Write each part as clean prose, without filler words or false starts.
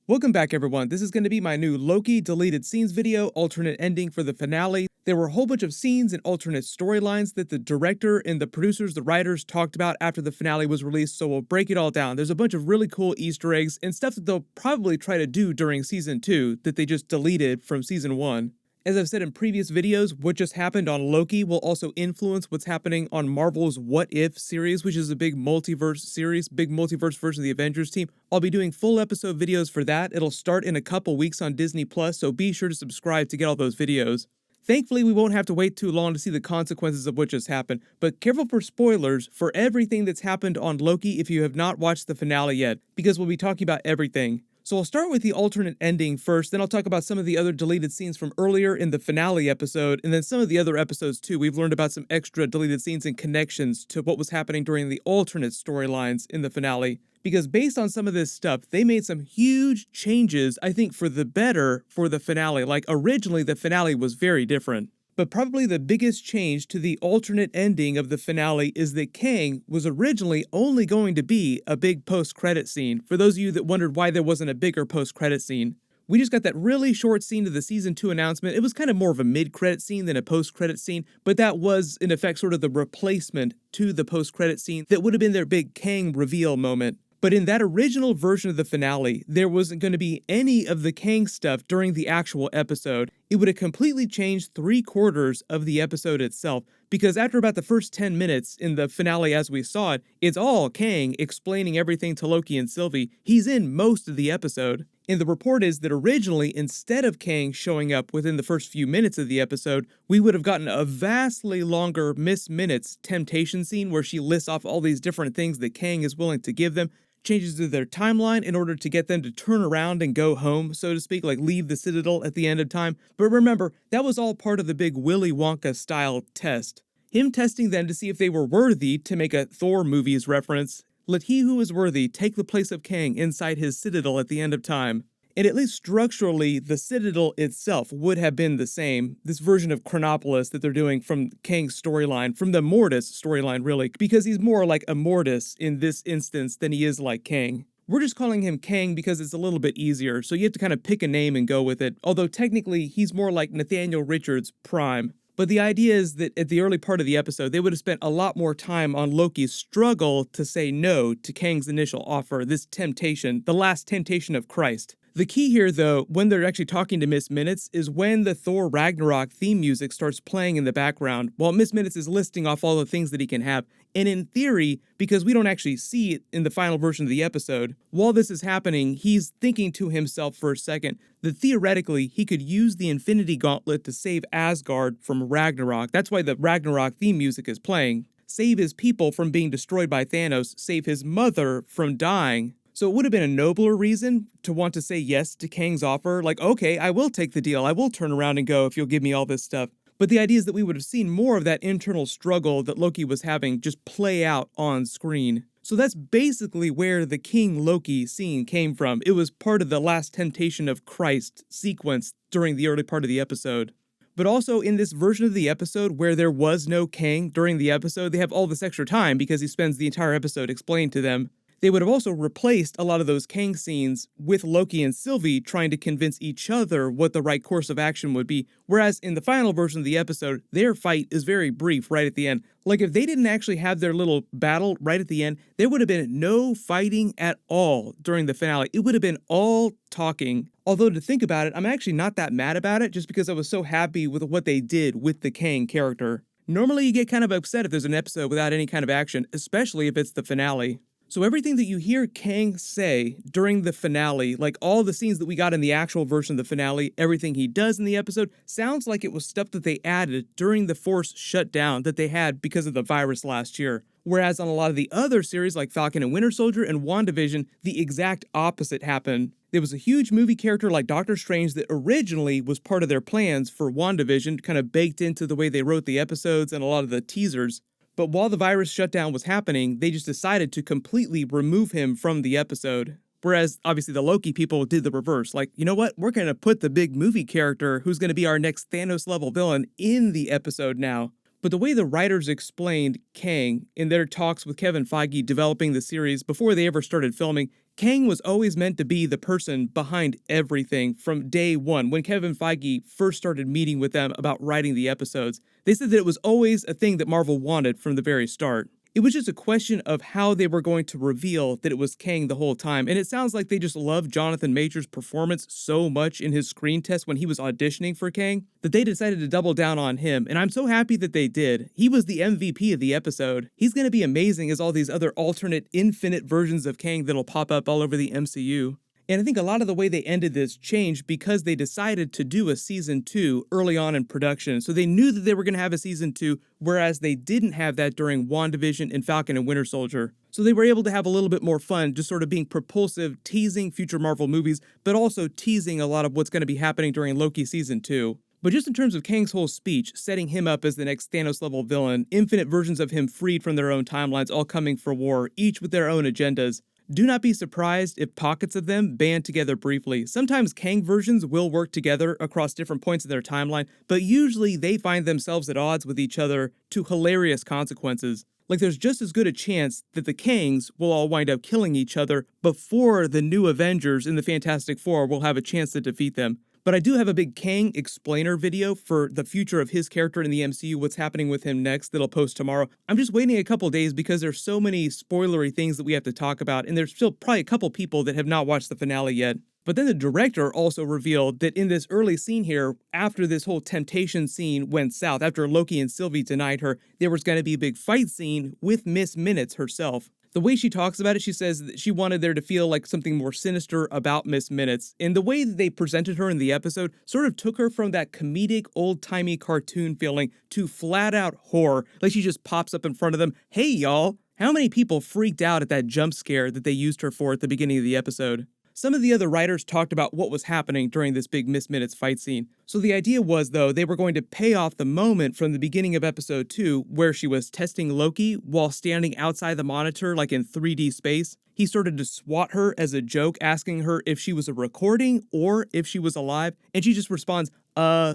Welcome back everyone, this is going to be my new Loki deleted scenes video, alternate ending for the finale. There were a whole bunch of scenes and alternate storylines that the director and the producers, the writers talked about after the finale was released, so we'll break it all down. There's a bunch of really cool Easter eggs and stuff that they'll probably try to do during season 2 that they just deleted from season 1. As I've said in previous videos, what just happened on Loki will also influence what's happening on Marvel's What If series, which is a big multiverse series, big multiverse version of the Avengers team. I'll be doing full episode videos for that. It'll start in a couple weeks on Disney+, so be sure to subscribe to get all those videos. Thankfully, we won't have to wait too long to see the consequences of what just happened, but careful for spoilers for everything that's happened on Loki if you have not watched the finale yet, because we'll be talking about everything. So I'll start with the alternate ending first, then I'll talk about some of the other deleted scenes from earlier in the finale episode, and then some of the other episodes too. We've learned about some extra deleted scenes and connections to what was happening during the alternate storylines in the finale. Because based on some of this stuff, they made some huge changes, I think for the better, for the finale. Like originally the finale was very different. But probably the biggest change to the alternate ending of the finale is that Kang was originally only going to be a big post-credit scene. For those of you that wondered why there wasn't a bigger post-credit scene, we just got that really short scene of the season 2 announcement. It was kind of more of a mid-credit scene than a post-credit scene, but that was in effect sort of the replacement to the post-credit scene that would have been their big Kang reveal moment. But in that original version of the finale, there wasn't going to be any of the Kang stuff during the actual episode. It would have completely changed 3/4 of the episode itself, because after about the first 10 minutes in the finale as we saw it, it's all Kang explaining everything to Loki and Sylvie. He's in most of the episode. And the report is that originally, instead of Kang showing up within the first few minutes of the episode, we would have gotten a vastly longer Miss Minutes temptation scene where she lists off all these different things that Kang is willing to give them, changes to their timeline in order to get them to turn around and go home, so to speak, like leave the Citadel at the end of time. But remember, that was all part of the big Willy Wonka style test. Him testing them to see if they were worthy to make a Thor movies reference. Let he who is worthy take the place of Kang inside his Citadel at the end of time. And at least structurally, the Citadel itself would have been the same. This version of Chronopolis that they're doing from Kang's storyline, from the Mortis storyline really, because he's more like a Mortis in this instance than he is like Kang. We're just calling him Kang because it's a little bit easier, so you have to kind of pick a name and go with it, although technically he's more like Nathaniel Richards Prime. But the idea is that at the early part of the episode, they would have spent a lot more time on Loki's struggle to say no to Kang's initial offer, this temptation, the last temptation of Christ. The key here, though, when they're actually talking to Miss Minutes, is when the Thor Ragnarok theme music starts playing in the background, while Miss Minutes is listing off all the things that he can have. And in theory, because we don't actually see it in the final version of the episode, while this is happening, he's thinking to himself for a second that theoretically he could use the Infinity Gauntlet to save Asgard from Ragnarok. That's why the Ragnarok theme music is playing. Save his people from being destroyed by Thanos, save his mother from dying. So it would have been a nobler reason to want to say yes to Kang's offer, like, okay, I will take the deal, I will turn around and go if you'll give me all this stuff. But the idea is that we would have seen more of that internal struggle that Loki was having just play out on screen. So that's basically where the King Loki scene came from. It was part of the last temptation of Christ sequence during the early part of the episode. But also in this version of the episode where there was no Kang during the episode, they have all this extra time because he spends the entire episode explaining to them. They would have also replaced a lot of those Kang scenes with Loki and Sylvie trying to convince each other what the right course of action would be, whereas in the final version of the episode, their fight is very brief right at the end. Like if they didn't actually have their little battle right at the end, there would have been no fighting at all during the finale. It would have been all talking. Although to think about it, I'm actually not that mad about it just because I was so happy with what they did with the Kang character. Normally you get kind of upset if there's an episode without any kind of action, especially if it's the finale. So everything that you hear Kang say during the finale, like all the scenes that we got in the actual version of the finale, everything he does in the episode, sounds like it was stuff that they added during the forced shutdown that they had because of the virus last year. Whereas on a lot of the other series like Falcon and Winter Soldier and WandaVision, the exact opposite happened. There was a huge movie character like Doctor Strange that originally was part of their plans for WandaVision, kind of baked into the way they wrote the episodes and a lot of the teasers. But while the virus shutdown was happening, they just decided to completely remove him from the episode. Whereas, obviously, the Loki people did the reverse. Like, you know what? We're going to put the big movie character who's going to be our next Thanos-level villain in the episode now. But the way the writers explained Kang in their talks with Kevin Feige developing the series before they ever started filming, Kang was always meant to be the person behind everything from day one. When Kevin Feige first started meeting with them about writing the episodes, they said that it was always a thing that Marvel wanted from the very start. It was just a question of how they were going to reveal that it was Kang the whole time, and it sounds like they just loved Jonathan Majors' performance so much in his screen test when he was auditioning for Kang that they decided to double down on him, and I'm so happy that they did. He was the MVP of the episode. He's going to be amazing as all these other alternate, infinite versions of Kang that'll pop up all over the MCU. And I think a lot of the way they ended this changed because they decided to do a season 2 early on in production. So they knew that they were going to have a season 2, whereas they didn't have that during WandaVision and Falcon and Winter Soldier. So they were able to have a little bit more fun, just sort of being propulsive, teasing future Marvel movies, but also teasing a lot of what's going to be happening during Loki season 2. But just in terms of Kang's whole speech, setting him up as the next Thanos-level villain, infinite versions of him freed from their own timelines all coming for war, each with their own agendas, do not be surprised if pockets of them band together briefly. Sometimes Kang versions will work together across different points of their timeline, but usually they find themselves at odds with each other to hilarious consequences. Like there's just as good a chance that the Kangs will all wind up killing each other before the new Avengers in the Fantastic Four will have a chance to defeat them. But I do have a big Kang explainer video for the future of his character in the MCU, what's happening with him next, that'll post tomorrow. I'm just waiting a couple days because there's so many spoilery things that we have to talk about, and there's still probably a couple people that have not watched the finale yet. But then the director also revealed that in this early scene here, after this whole temptation scene went south, after Loki and Sylvie denied her, there was going to be a big fight scene with Miss Minutes herself. The way she talks about it, she says that she wanted there to feel like something more sinister about Miss Minutes. And the way that they presented her in the episode sort of took her from that comedic, old-timey cartoon feeling to flat-out horror. Like she just pops up in front of them. Hey, y'all! How many people freaked out at that jump scare that they used her for at the beginning of the episode? Some of the other writers talked about what was happening during this big Miss Minutes fight scene. So the idea was, though, they were going to pay off the moment from the beginning of episode 2 where she was testing Loki while standing outside the monitor like in 3D space. He started to swat her as a joke, asking her if she was a recording or if she was alive, and she just responds,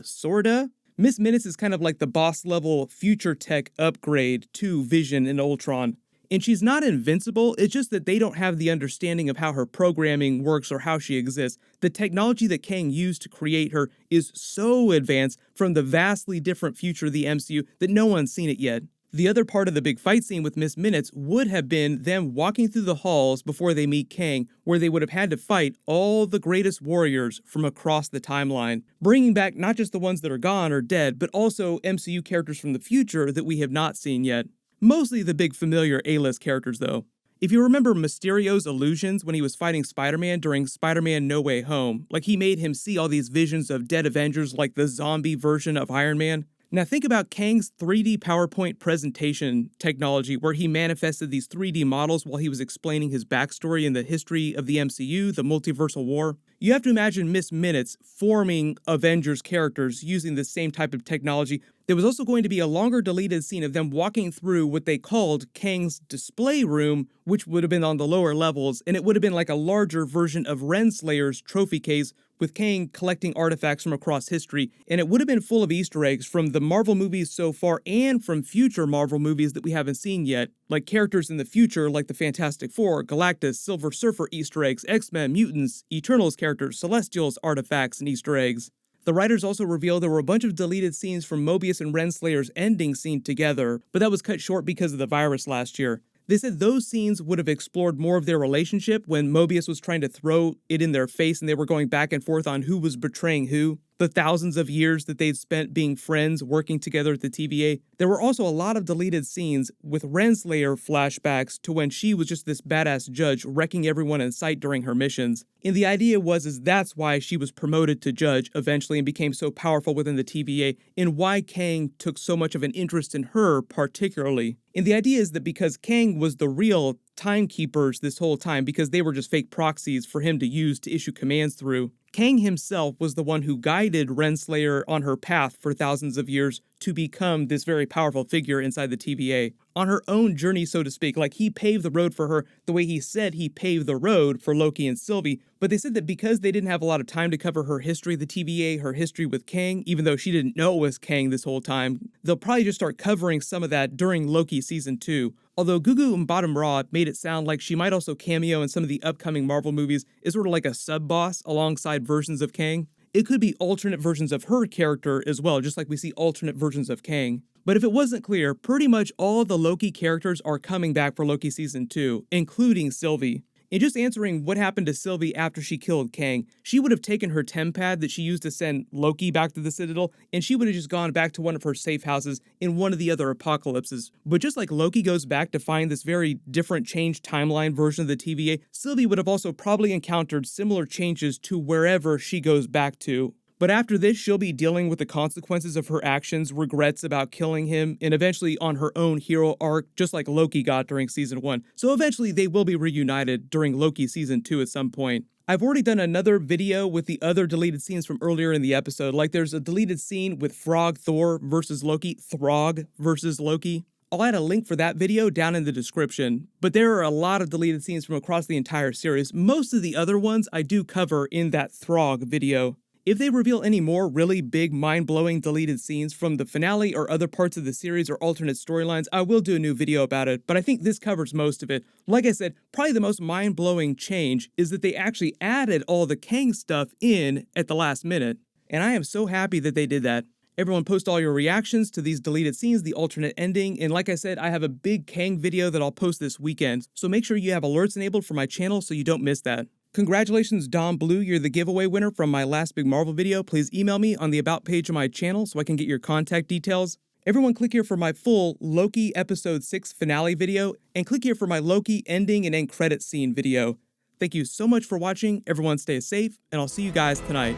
sorta? Miss Minutes is kind of like the boss-level future tech upgrade to Vision and Ultron. And she's not invincible, it's just that they don't have the understanding of how her programming works or how she exists. The technology that Kang used to create her is so advanced from the vastly different future of the MCU that no one's seen it yet. The other part of the big fight scene with Miss Minutes would have been them walking through the halls before they meet Kang, where they would have had to fight all the greatest warriors from across the timeline, bringing back not just the ones that are gone or dead, but also MCU characters from the future that we have not seen yet. Mostly the big familiar A-list characters, though. If you remember Mysterio's illusions when he was fighting Spider-Man during Spider-Man No Way Home, like he made him see all these visions of dead Avengers like the zombie version of Iron Man. Now think about Kang's 3D PowerPoint presentation technology where he manifested these 3D models while he was explaining his backstory in the history of the MCU, the multiversal war. You have to imagine Miss Minutes forming Avengers characters using the same type of technology. There was also going to be a longer deleted scene of them walking through what they called Kang's display room, which would have been on the lower levels, and it would have been like a larger version of Renslayer's trophy case with Kang collecting artifacts from across history, and it would have been full of Easter eggs from the Marvel movies so far and from future Marvel movies that we haven't seen yet, like characters in the future like the Fantastic Four, Galactus, Silver Surfer Easter eggs, X-Men, mutants, Eternals characters, Celestials artifacts, and Easter eggs. The writers also revealed there were a bunch of deleted scenes from Mobius and Renslayer's ending scene together, but that was cut short because of the virus last year. They said those scenes would have explored more of their relationship when Mobius was trying to throw it in their face and they were going back and forth on who was betraying who. The thousands of years that they'd spent being friends, working together at the TVA. There were also a lot of deleted scenes with Renslayer flashbacks to when she was just this badass judge wrecking everyone in sight during her missions. And the idea was that's why she was promoted to judge eventually and became so powerful within the TVA, and why Kang took so much of an interest in her particularly. And the idea is that because Kang was the real timekeepers this whole time, because they were just fake proxies for him to use to issue commands through, Kang himself was the one who guided Renslayer on her path for thousands of years to become this very powerful figure inside the TVA. On her own journey, so to speak, like he paved the road for her the way he said he paved the road for Loki and Sylvie, but they said that because they didn't have a lot of time to cover her history of the TVA, her history with Kang, even though she didn't know it was Kang this whole time, they'll probably just start covering some of that during Loki Season 2. Although Gugu Mbatha-Raw made it sound like she might also cameo in some of the upcoming Marvel movies as sort of like a sub-boss alongside versions of Kang. It could be alternate versions of her character as well, just like we see alternate versions of Kang. But if it wasn't clear, pretty much all of the Loki characters are coming back for Loki Season 2, including Sylvie. In just answering what happened to Sylvie after she killed Kang, she would have taken her TemPad that she used to send Loki back to the Citadel, and she would have just gone back to one of her safe houses in one of the other apocalypses. But just like Loki goes back to find this very different changed timeline version of the TVA, Sylvie would have also probably encountered similar changes to wherever she goes back to. But after this, she'll be dealing with the consequences of her actions, regrets about killing him, and eventually on her own hero arc, just like Loki got during Season 1. So eventually they will be reunited during Loki Season 2 at some point. I've already done another video with the other deleted scenes from earlier in the episode, like there's a deleted scene with Frog Thor versus Loki, Throg versus Loki. I'll add a link for that video down in the description, but there are a lot of deleted scenes from across the entire series. Most of the other ones I do cover in that Throg video. If they reveal any more really big, mind-blowing deleted scenes from the finale or other parts of the series or alternate storylines, I will do a new video about it, but I think this covers most of it. Like I said, probably the most mind-blowing change is that they actually added all the Kang stuff in at the last minute, and I am so happy that they did that. Everyone post all your reactions to these deleted scenes, the alternate ending, and like I said, I have a big Kang video that I'll post this weekend, so make sure you have alerts enabled for my channel so you don't miss that. Congratulations, Dom Blue, you're the giveaway winner from my last big Marvel video. Please email me on the About page of my channel so I can get your contact details. Everyone click here for my full Loki Episode 6 finale video, and click here for my Loki ending and end credits scene video. Thank you so much for watching, everyone stay safe, and I'll see you guys tonight.